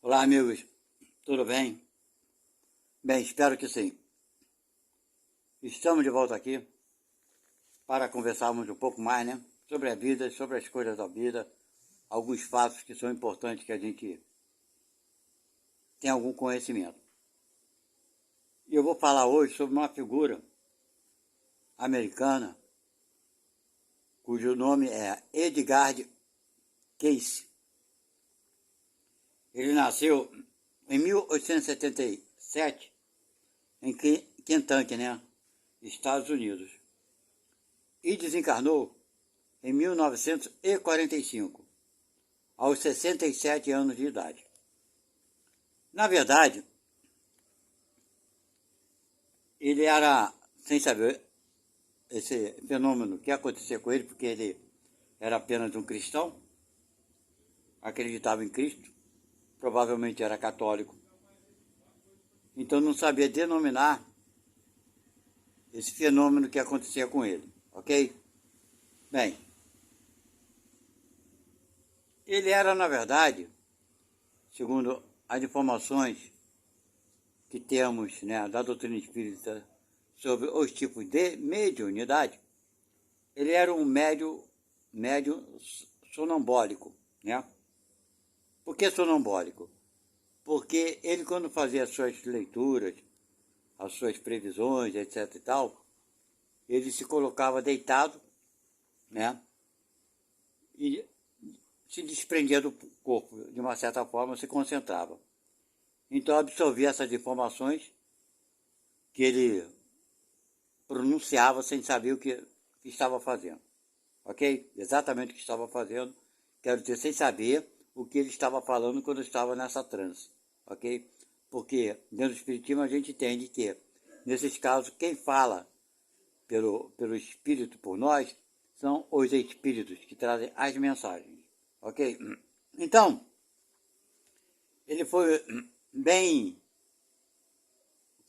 Olá, amigos, tudo bem? Bem, espero que sim. Estamos de volta aqui para conversarmos um pouco mais, né? Sobre a vida, sobre as coisas da vida, alguns fatos que são importantes que a gente tem algum conhecimento. E eu vou falar hoje sobre uma figura americana cujo nome é Edgar Cayce. Ele nasceu em 1877 em Kentucky, né? Estados Unidos. E desencarnou em 1945, aos 67 anos de idade. Na verdade, ele era, sem saber esse fenômeno que acontecia com ele, porque ele era apenas um cristão, acreditava em Cristo, provavelmente era católico, então não sabia denominar esse fenômeno que acontecia com ele, ok? Bem, ele era, na verdade, segundo as informações que temos, né, da doutrina espírita sobre os tipos de mediunidade, ele era um médium sonambólico, né? Por que sonambólico? Porque ele, quando fazia as suas leituras, as suas previsões, etc e tal, ele se colocava deitado, né? E se desprendia do corpo, de uma certa forma, se concentrava. Então absorvia essas informações que ele pronunciava sem saber o que estava fazendo, ok? Exatamente o que estava fazendo, quero dizer, sem saber o que ele estava falando quando estava nessa transe, ok? Porque dentro do espiritismo a gente entende que, nesses casos, quem fala pelo espírito por nós são os espíritos que trazem as mensagens, ok? Então, ele foi bem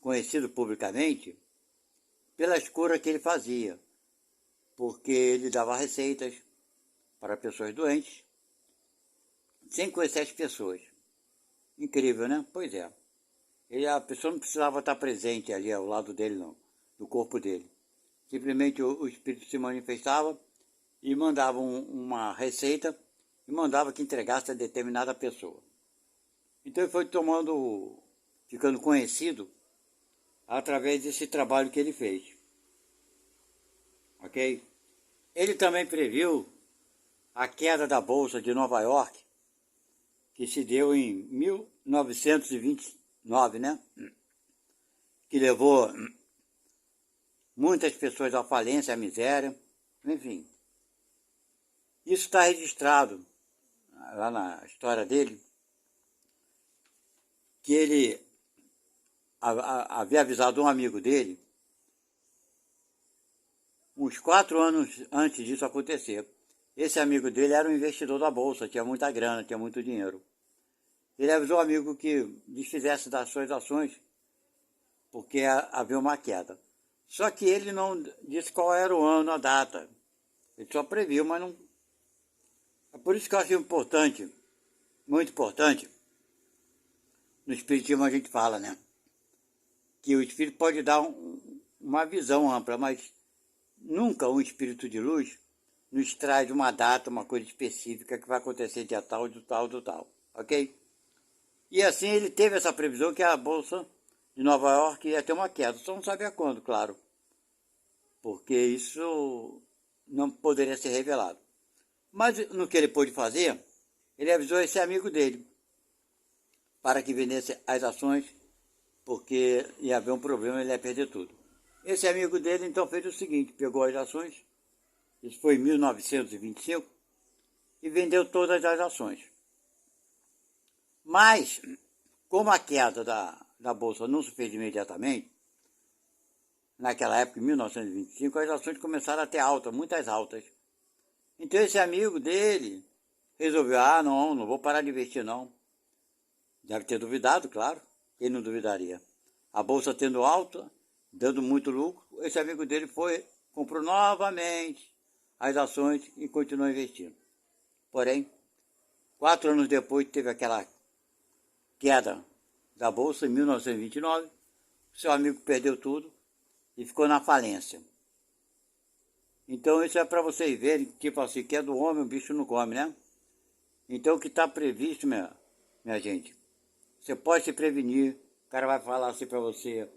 conhecido publicamente pelas curas que ele fazia, porque ele dava receitas para pessoas doentes, sem conhecer as pessoas. Incrível, né? Pois é. A pessoa não precisava estar presente ali ao lado dele, não, do corpo dele. Simplesmente o espírito se manifestava e mandava uma receita e mandava que entregasse a determinada pessoa. Então ele foi ficando conhecido através desse trabalho que ele fez. Ok? Ele também previu a queda da Bolsa de Nova York, que se deu em 1929, né? Que levou muitas pessoas à falência, à miséria, enfim. Isso está registrado lá na história dele, que ele havia avisado um amigo dele uns 4 anos antes disso acontecer. Esse amigo dele era um investidor da Bolsa, tinha muita grana, tinha muito dinheiro. Ele avisou o amigo que desfizesse das suas ações, porque havia uma queda. Só que ele não disse qual era o ano, a data. Ele só previu, mas não... É por isso que eu acho importante, muito importante, no espiritismo a gente fala, né? Que o espírito pode dar uma visão ampla, mas nunca um espírito de luz nos traz uma data, uma coisa específica que vai acontecer dia tal, do tal, do tal, ok? E assim ele teve essa previsão que a Bolsa de Nova York ia ter uma queda, só não sabia quando, claro, porque isso não poderia ser revelado. Mas no que ele pôde fazer, ele avisou esse amigo dele para que vendesse as ações, porque ia haver um problema, ele ia perder tudo. Esse amigo dele então fez o seguinte, pegou as ações, isso foi em 1925, e vendeu todas as ações. Mas, como a queda da Bolsa não se fez imediatamente, naquela época, em 1925, as ações começaram a ter alta, muitas altas. Então esse amigo dele resolveu, não vou parar de investir não. Deve ter duvidado, claro, quem não duvidaria. A Bolsa tendo alta, dando muito lucro, esse amigo dele comprou novamente as ações e continuou investindo. Porém, 4 anos depois teve aquela queda da Bolsa em 1929, seu amigo perdeu tudo e ficou na falência. Então isso é para vocês verem, tipo assim, que é do homem, o bicho não come, né? Então o que está previsto, minha gente, você pode se prevenir, o cara vai falar assim para você,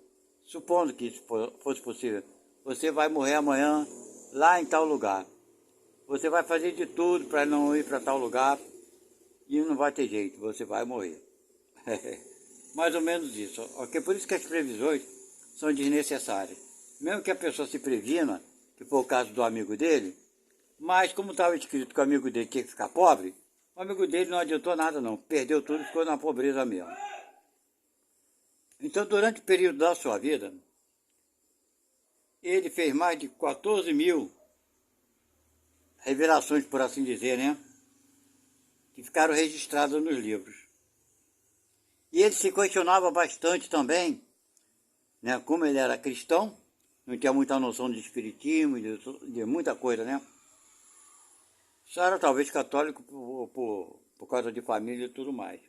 supondo que isso fosse possível, você vai morrer amanhã lá em tal lugar. Você vai fazer de tudo para não ir para tal lugar e não vai ter jeito, você vai morrer. Mais ou menos isso, ok? Por isso que as previsões são desnecessárias. Mesmo que a pessoa se previna, que foi o caso do amigo dele, mas como estava escrito que o amigo dele tinha que ficar pobre, o amigo dele não adiantou nada não, perdeu tudo e ficou na pobreza mesmo. Então, durante o período da sua vida, ele fez mais de 14 mil revelações, por assim dizer, né? Que ficaram registradas nos livros. E ele se questionava bastante também, né? Como ele era cristão, não tinha muita noção de espiritismo, de muita coisa, né? Só era talvez católico por causa de família e tudo mais.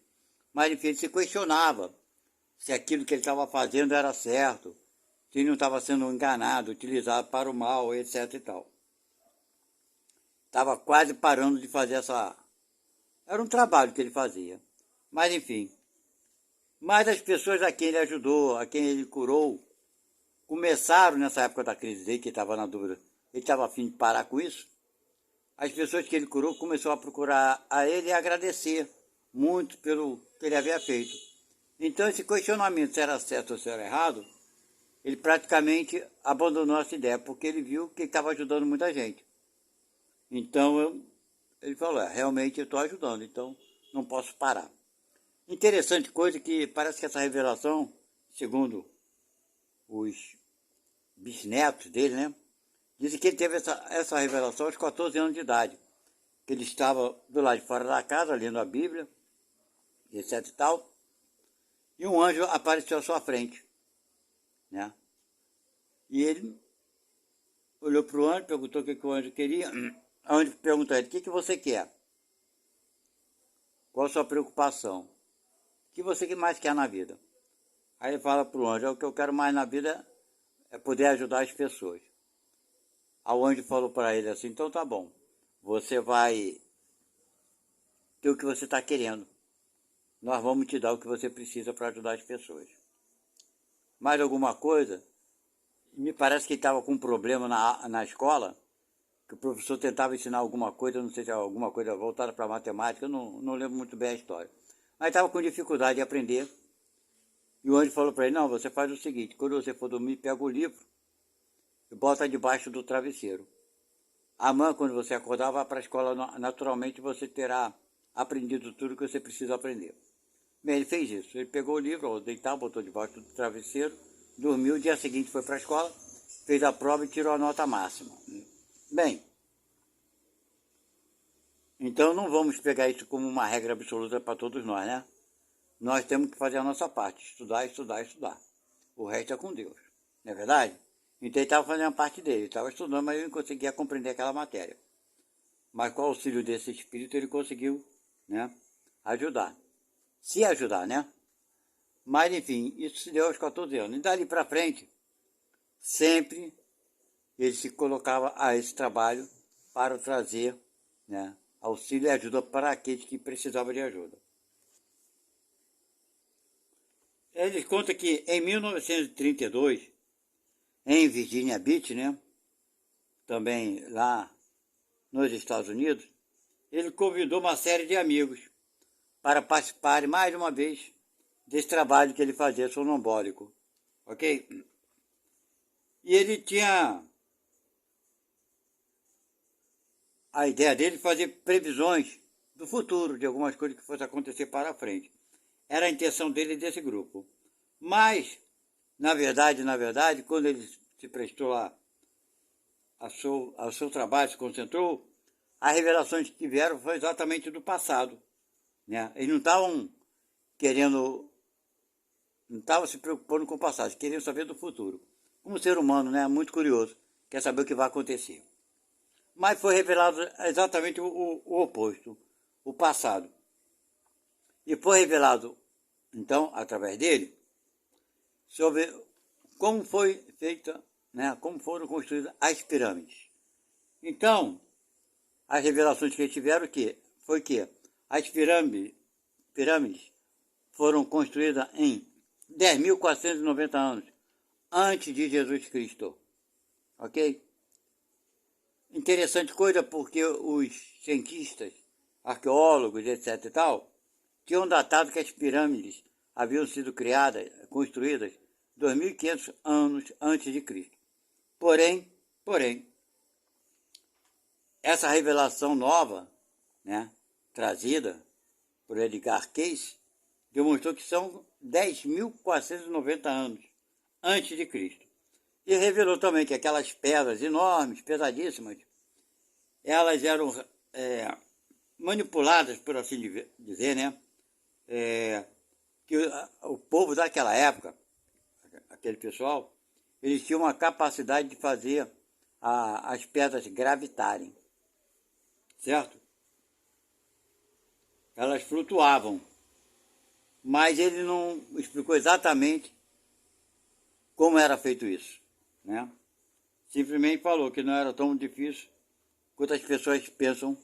Mas enfim, ele se questionava se aquilo que ele estava fazendo era certo, se ele não estava sendo enganado, utilizado para o mal, etc e tal. Estava quase parando de fazer essa... Era um trabalho que ele fazia. Mas enfim. Mas as pessoas a quem ele ajudou, a quem ele curou, começaram nessa época da crise dele, que estava na dúvida, ele estava a fim de parar com isso. As pessoas que ele curou começaram a procurar a ele e agradecer muito pelo que ele havia feito. Então esse questionamento se era certo ou se era errado, ele praticamente abandonou essa ideia, porque ele viu que ele estava ajudando muita gente. Então ele falou, realmente eu estou ajudando, então não posso parar. Interessante coisa que parece que essa revelação, segundo os bisnetos dele, né? Dizem que ele teve essa revelação aos 14 anos de idade. Que ele estava do lado de fora da casa, lendo a Bíblia, etc e tal. E um anjo apareceu à sua frente, né? E ele olhou para o anjo, perguntou o que o anjo queria. O anjo perguntou a ele, o que você quer? Qual a sua preocupação? O que você mais quer na vida? Aí ele fala para o anjo, o que eu quero mais na vida é poder ajudar as pessoas. Aí o anjo falou para ele assim, então tá bom, você vai ter o que você está querendo. Nós vamos te dar o que você precisa para ajudar as pessoas. Mais alguma coisa? Me parece que ele estava com um problema na escola, que o professor tentava ensinar alguma coisa, não sei se era alguma coisa voltada para matemática, eu não lembro muito bem a história. Mas estava com dificuldade de aprender. E o anjo falou para ele, não, você faz o seguinte, quando você for dormir, pega o livro e bota debaixo do travesseiro. Amanhã, quando você acordar, vá para a escola, naturalmente você terá aprendido tudo que você precisa aprender. Bem, ele fez isso. Ele pegou o livro, deitou, botou debaixo do travesseiro, dormiu, dia seguinte foi para a escola, fez a prova e tirou a nota máxima. Bem, então não vamos pegar isso como uma regra absoluta para todos nós, né? Nós temos que fazer a nossa parte, estudar, estudar, estudar. O resto é com Deus, não é verdade? Então ele estava fazendo a parte dele, ele estava estudando, mas ele não conseguia compreender aquela matéria. Mas com o auxílio desse espírito ele conseguiu, né, ajudar. Se ajudar, né? Mas enfim, isso se deu aos 14 anos. E dali para frente, sempre ele se colocava a esse trabalho para trazer, né, auxílio e ajuda para aqueles que precisavam de ajuda. Ele conta que em 1932, em Virginia Beach, né, também lá nos Estados Unidos, ele convidou uma série de amigos para participarem mais uma vez desse trabalho que ele fazia sonambólico, ok? E ele tinha a ideia dele de fazer previsões do futuro, de algumas coisas que fossem acontecer para frente. Era a intenção dele e desse grupo. Mas, na verdade, quando ele se prestou lá ao seu trabalho, se concentrou, as revelações que vieram foram exatamente do passado, né? Eles não estavam querendo, não estavam se preocupando com o passado, eles queriam saber do futuro. Como ser humano, né? Muito curioso, quer saber o que vai acontecer. Mas foi revelado exatamente o oposto, o passado. E foi revelado então, através dele, sobre como foi feita, né, como foram construídas as pirâmides. Então, as revelações que eles tiveram foi que as pirâmides foram construídas em 10.490 anos antes de Jesus Cristo. Ok? Interessante coisa porque os cientistas, arqueólogos, etc e tal, tinham datado que as pirâmides haviam sido criadas, construídas 2.500 anos antes de Cristo. Porém, essa revelação nova, né, trazida por Edgar Cayce, demonstrou que são 10.490 anos antes de Cristo. E revelou também que aquelas pedras enormes, pesadíssimas, elas eram manipuladas, por assim dizer, né? Que o povo daquela época, aquele pessoal, eles tinham uma capacidade de fazer as pedras gravitarem, certo? Elas flutuavam, mas ele não explicou exatamente como era feito isso, né? Simplesmente falou que não era tão difícil quanto as pessoas pensam.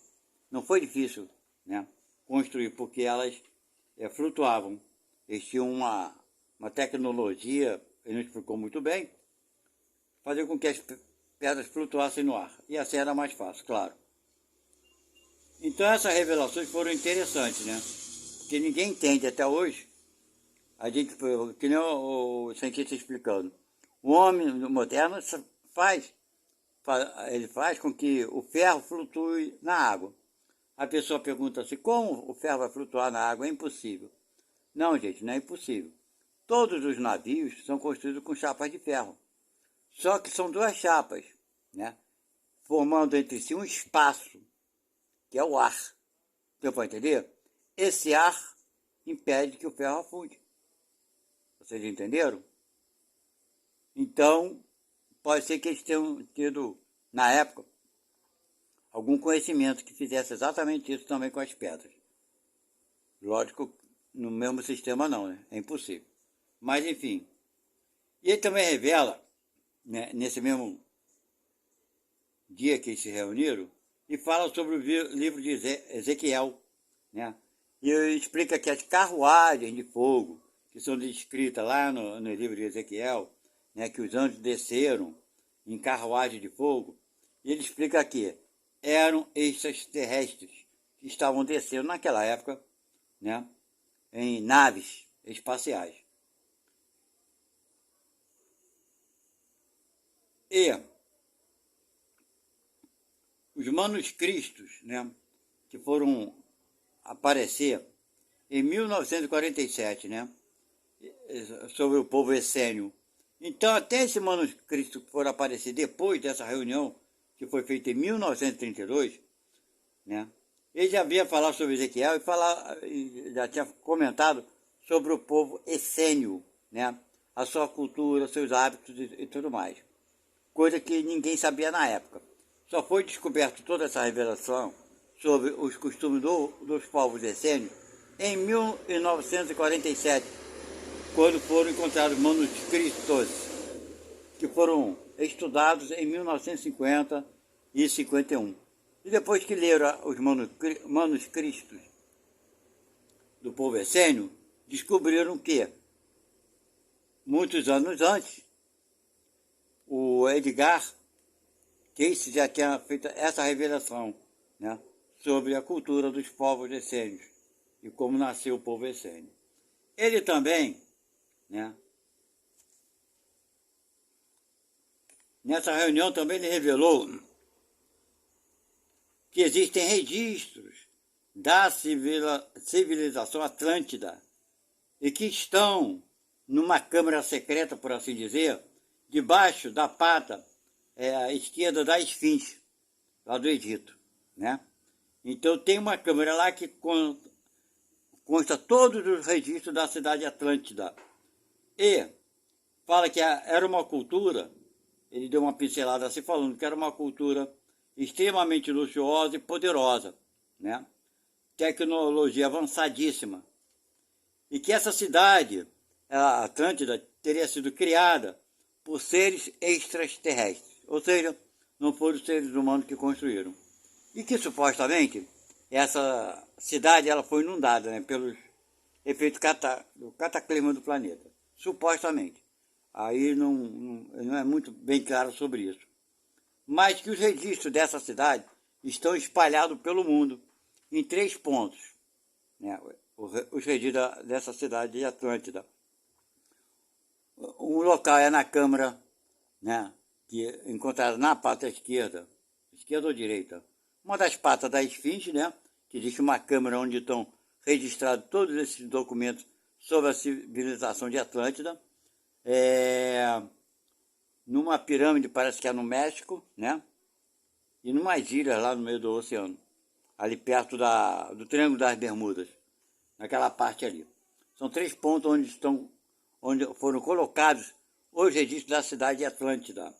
Não foi difícil, né, construir, porque elas flutuavam. Eles tinham uma tecnologia, ele não explicou muito bem, fazer com que as pedras flutuassem no ar. E assim era mais fácil, claro. Então essas revelações foram interessantes, né? Porque ninguém entende até hoje. A gente, que nem o cientista explicando. O homem moderno ele faz com que o ferro flutue na água. A pessoa pergunta assim, como o ferro vai flutuar na água? É impossível. Não, gente, não é impossível. Todos os navios são construídos com chapas de ferro. Só que são duas chapas, né, formando entre si um espaço, que é o ar. Deu para entender? Esse ar impede que o ferro afunde. Vocês entenderam? Então, pode ser que eles tenham tido, na época, algum conhecimento que fizesse exatamente isso também com as pedras. Lógico, no mesmo sistema não, né? É impossível. Mas, enfim. E ele também revela, né, nesse mesmo dia que eles se reuniram, e fala sobre o livro de Ezequiel, né? E explica que as carruagens de fogo, que são descritas lá no livro de Ezequiel, né, que os anjos desceram em carruagem de fogo, e ele explica que eram extraterrestres que estavam descendo naquela época, né, em naves espaciais. E os manuscritos, né, que foram aparecer em 1947, né, sobre o povo essênio. Então, até esse manuscrito que for aparecer depois dessa reunião, que foi feita em 1932, né, ele já havia falado sobre Ezequiel e já tinha comentado sobre o povo essênio, né, a sua cultura, seus hábitos e tudo mais. Coisa que ninguém sabia na época. Só foi descoberto toda essa revelação sobre os costumes dos povos essênios em 1947, quando foram encontrados manuscritos que foram estudados em 1950 e 51. E depois que leram os manuscritos do povo essênio, descobriram que, muitos anos antes, o Edgar Cayce já tinha feito essa revelação, né, sobre a cultura dos povos essênios e como nasceu o povo essênio. Ele também, né, nessa reunião também ele revelou que existem registros da civilização Atlântida e que estão numa câmara secreta, por assim dizer, debaixo da pata esquerda da esfinge, lá do Egito, né? Então tem uma câmera lá que consta todos os registros da cidade Atlântida. E fala que era uma cultura, ele deu uma pincelada assim falando que era uma cultura extremamente luxuosa e poderosa, né? Tecnologia avançadíssima. e que essa cidade, a Atlântida, teria sido criada por seres extraterrestres, ou seja, não foram os seres humanos que construíram. E que supostamente essa cidade ela foi inundada, né, pelos efeitos do cataclisma do planeta, supostamente. Aí não é muito bem claro sobre isso. Mas que os registros dessa cidade estão espalhados pelo mundo em 3 pontos, né, os registros dessa cidade de Atlântida. Um local é na Câmara, né, que é encontrado na pata esquerda ou direita, uma das patas da Esfinge, né, que existe uma câmara onde estão registrados todos esses documentos sobre a civilização de Atlântida. Numa pirâmide, parece que é no México, né, e numas ilhas lá no meio do oceano, ali perto do Triângulo das Bermudas, naquela parte ali. São 3 pontos onde foram colocados os registros da cidade de Atlântida.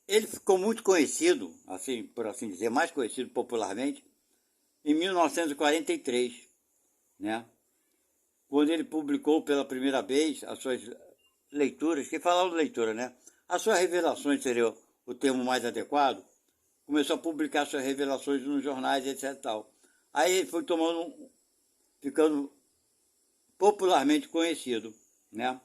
Ele ficou muito conhecido, assim, por assim dizer, mais conhecido popularmente, em 1943, né? Quando ele publicou pela primeira vez as suas leituras, que falavam leitura, né? As suas revelações seria o termo mais adequado. Começou a publicar suas revelações nos jornais, etc. Tal. Aí ele foi ficando popularmente conhecido, né?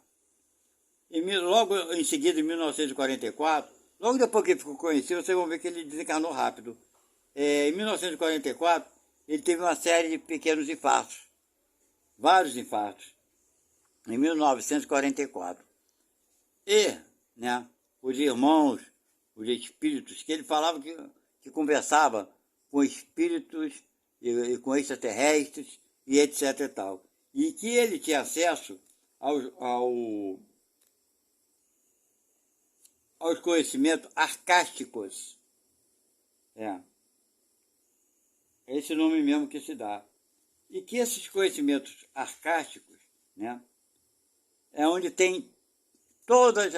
E logo em seguida, em 1944, logo depois que ele ficou conhecido, vocês vão ver que ele desencarnou rápido. Em 1944, ele teve uma série de pequenos infartos, vários infartos, em 1944. E, né, os irmãos, os espíritos, que ele falava que conversava com espíritos e com extraterrestres e etc e tal. E que ele tinha acesso aos conhecimentos arcásticos. É esse nome mesmo que se dá. E que esses conhecimentos arcásticos, né, é onde tem todas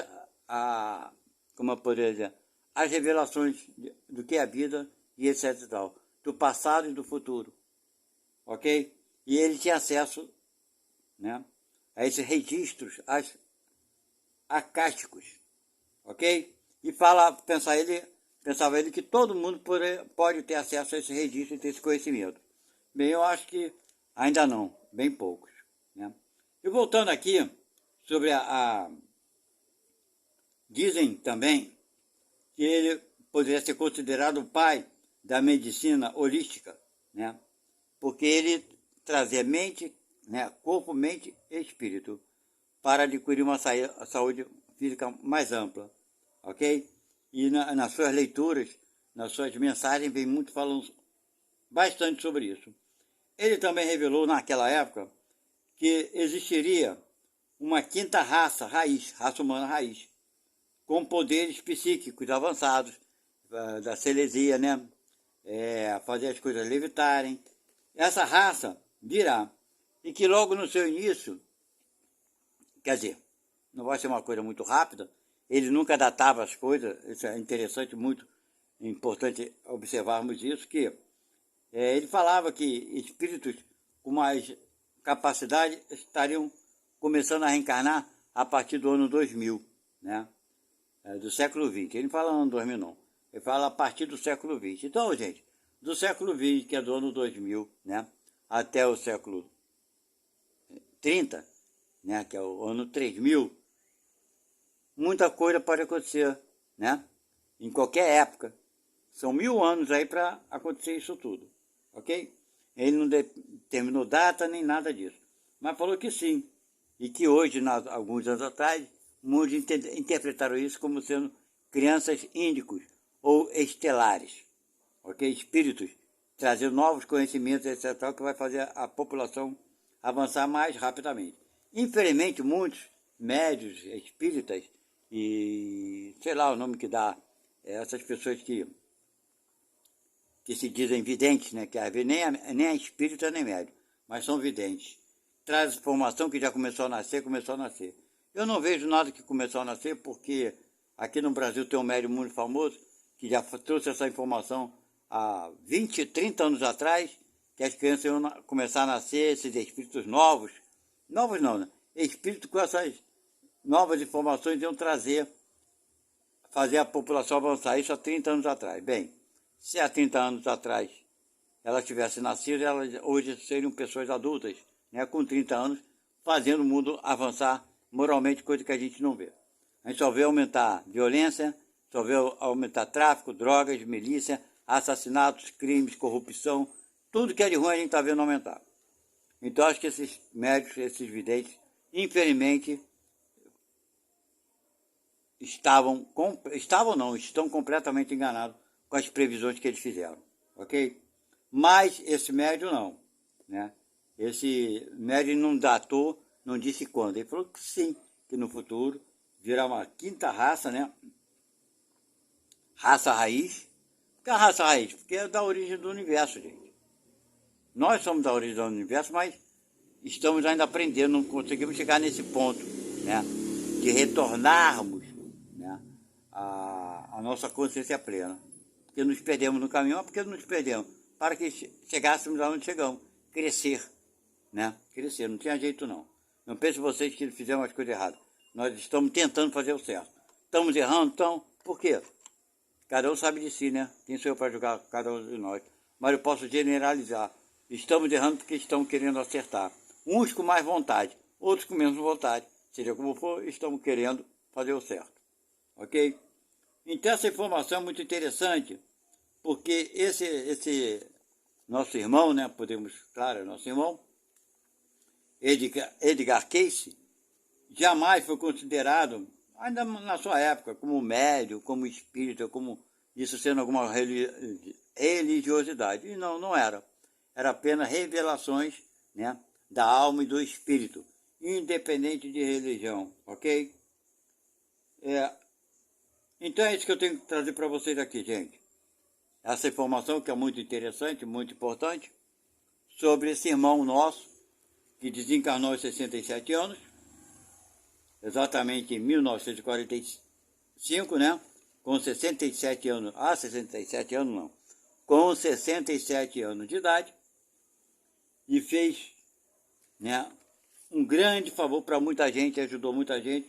como eu poderia dizer, as revelações do que é a vida e etc e tal, do passado e do futuro, ok? E ele tinha acesso, né, a esses registros arcásticos, ok? E pensava ele que todo mundo pode ter acesso a esse registro e ter esse conhecimento. Bem, eu acho que ainda não, bem poucos, né? E voltando aqui sobre dizem também que ele poderia ser considerado o pai da medicina holística, né? Porque ele trazia mente, né, corpo, mente e espírito para adquirir uma saúde física mais ampla, ok? E nas suas leituras, nas suas mensagens, vem muito falando bastante sobre isso. Ele também revelou naquela época que existiria uma quinta raça humana raiz, com poderes psíquicos avançados, da celesia, né? Fazer as coisas levitarem. Essa raça virá, e que logo no seu início, quer dizer, não vai ser uma coisa muito rápida, ele nunca datava as coisas, isso é interessante, muito importante observarmos isso, que ele falava que espíritos com mais capacidade estariam começando a reencarnar a partir do ano 2000, né? Do século XX. Ele não fala ano 2000 não, ele fala a partir do século XX. Então, gente, do século XX, que é do ano 2000, né, até o século 30, né, que é o ano 3000, muita coisa pode acontecer, né, em qualquer época. São 1000 anos aí para acontecer isso tudo, ok? Ele não determinou data nem nada disso, mas falou que sim, e que hoje, alguns anos atrás, muitos interpretaram isso como sendo crianças índicos ou estelares, ok? Espíritos trazendo novos conhecimentos, etc., que vai fazer a população avançar mais rapidamente. Infelizmente, muitos médios espíritas e sei lá o nome que dá, essas pessoas que se dizem videntes, né, que às vezes nem é espírita nem médio, mas são videntes, traz informação que já começou a nascer. Eu não vejo nada que começou a nascer, porque aqui no Brasil tem um médium muito famoso que já trouxe essa informação há 20, 30 anos atrás, que as crianças iam começar a nascer, esses espíritos novos não, né? Espíritos com essas novas informações iam fazer a população avançar, isso há 30 anos atrás. Bem, se há 30 anos atrás elas tivessem nascido, elas hoje seriam pessoas adultas, né, com 30 anos, fazendo o mundo avançar moralmente, coisa que a gente não vê. A gente só vê aumentar violência, só vê aumentar tráfico, drogas, milícia, assassinatos, crimes, corrupção, tudo que é de ruim a gente está vendo aumentar. Então acho que esses médicos, esses videntes, infelizmente, estão completamente enganados com as previsões que eles fizeram, ok? Mas esse médium não, né? Esse médium não datou, não disse quando. Ele falou que sim, que no futuro virá uma quinta raça, né? Raça raiz. Por que a raça raiz? Porque é da origem do universo, gente. Nós somos da origem do universo, mas estamos ainda aprendendo, não conseguimos chegar nesse ponto, né? De retornarmos, né? A nossa consciência plena. Porque nos perdemos no caminho, mas porque nos perdemos? Para que chegássemos aonde chegamos. Crescer, né? Crescer, não tinha jeito não. Não pense vocês que fizemos as coisas erradas. Nós estamos tentando fazer o certo. Estamos errando, então, por quê? Cada um sabe de si, né? Quem sou eu para julgar cada um de nós? Mas eu posso generalizar. Estamos errando porque estamos querendo acertar. Uns com mais vontade, outros com menos vontade. Seja como for, estamos querendo fazer o certo. Ok? Então essa informação é muito interessante, porque esse nosso irmão, né? Claro, é nosso irmão, Edgar Cayce, jamais foi considerado, ainda na sua época, como médium, como espírita, como isso sendo alguma religiosidade. E não era. Era apenas revelações, né, da alma e do espírito, independente de religião, ok? Então é isso que eu tenho que trazer para vocês aqui, gente. Essa informação que é muito interessante, muito importante, sobre esse irmão nosso, que desencarnou aos 67 anos, exatamente em 1945, né? Com 67 anos, 67 anos não, com 67 anos de idade, e fez, né, um grande favor para muita gente, ajudou muita gente,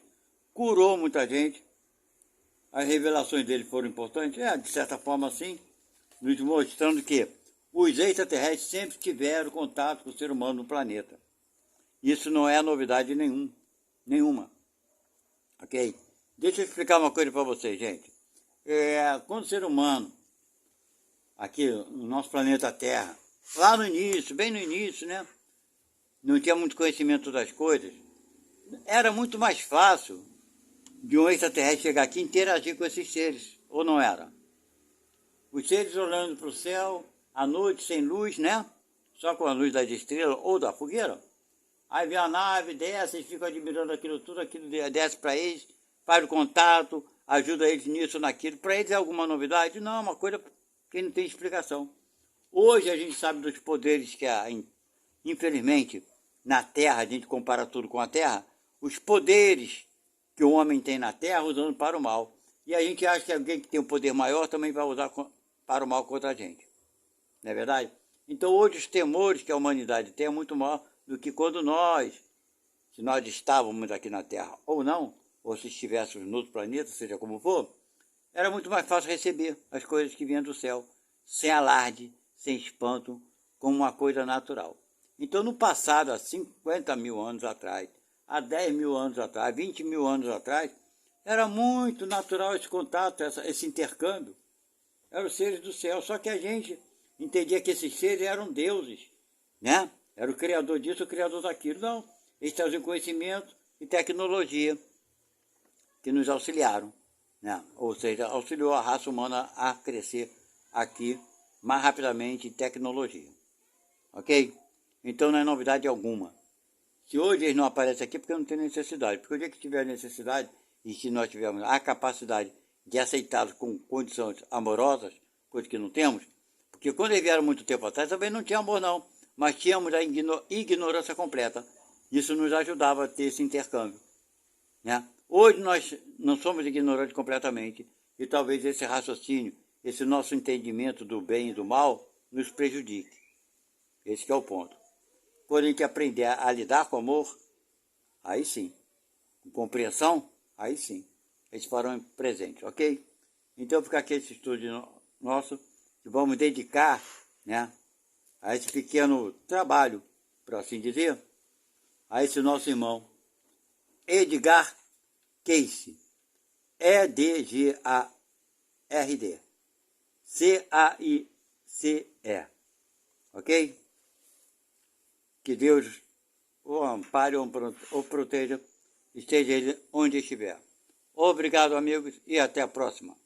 curou muita gente. As revelações dele foram importantes, de certa forma sim, nos mostrando que os extraterrestres sempre tiveram contato com o ser humano no planeta. Isso não é novidade nenhuma. Ok? Deixa eu explicar uma coisa para vocês, gente. Quando o ser humano, aqui no nosso planeta Terra, lá no início, bem no início, né? Não tinha muito conhecimento das coisas. Era muito mais fácil de um extraterrestre chegar aqui e interagir com esses seres, ou não era? Os seres olhando para o céu, à noite, sem luz, né? Só com a luz das estrelas ou da fogueira. Aí vem a nave, desce, eles ficam admirando aquilo tudo, aquilo desce para eles, faz o contato, ajuda eles nisso, naquilo. Para eles é alguma novidade? Não, é uma coisa que não tem explicação. Hoje a gente sabe dos poderes que infelizmente, na Terra, a gente compara tudo com a Terra, os poderes que o homem tem na Terra usando para o mal. E a gente acha que alguém que tem um poder maior também vai usar para o mal contra a gente. Não é verdade? Então hoje os temores que a humanidade tem é muito maior do que quando se nós estávamos aqui na Terra ou não, ou se estivéssemos no outro planeta, seja como for, era muito mais fácil receber as coisas que vinham do céu, sem alarde, sem espanto, como uma coisa natural. Então no passado, há 50 mil anos atrás, há 10 mil anos atrás, 20 mil anos atrás, era muito natural esse contato, esse intercâmbio. Eram os seres do céu, só que a gente entendia que esses seres eram deuses, né? Era o criador disso, o criador daquilo. Não, eles traziam conhecimento e tecnologia que nos auxiliaram, né? Ou seja, auxiliou a raça humana a crescer aqui mais rapidamente em tecnologia. Ok? Então não é novidade alguma. Se hoje eles não aparecem aqui, porque não tem necessidade. Porque o dia que tiver necessidade, e se nós tivermos a capacidade de aceitá-los com condições amorosas, coisa que não temos, porque quando eles vieram muito tempo atrás, também não tinha amor não, mas tínhamos a ignorância completa. Isso nos ajudava a ter esse intercâmbio, né? Hoje nós não somos ignorantes completamente, e talvez esse raciocínio, esse nosso entendimento do bem e do mal, nos prejudique. Esse que é o ponto. Quando a gente aprender a lidar com amor, aí sim. Com compreensão, aí sim. Eles farão presente, ok? Então fica aqui esse estudo nosso, que vamos dedicar, né, a esse pequeno trabalho, por assim dizer, a esse nosso irmão, Edgar Cayce. Edgard. Caice. Ok? Que Deus o ampare ou proteja, esteja ele onde estiver. Obrigado, amigos, e até a próxima.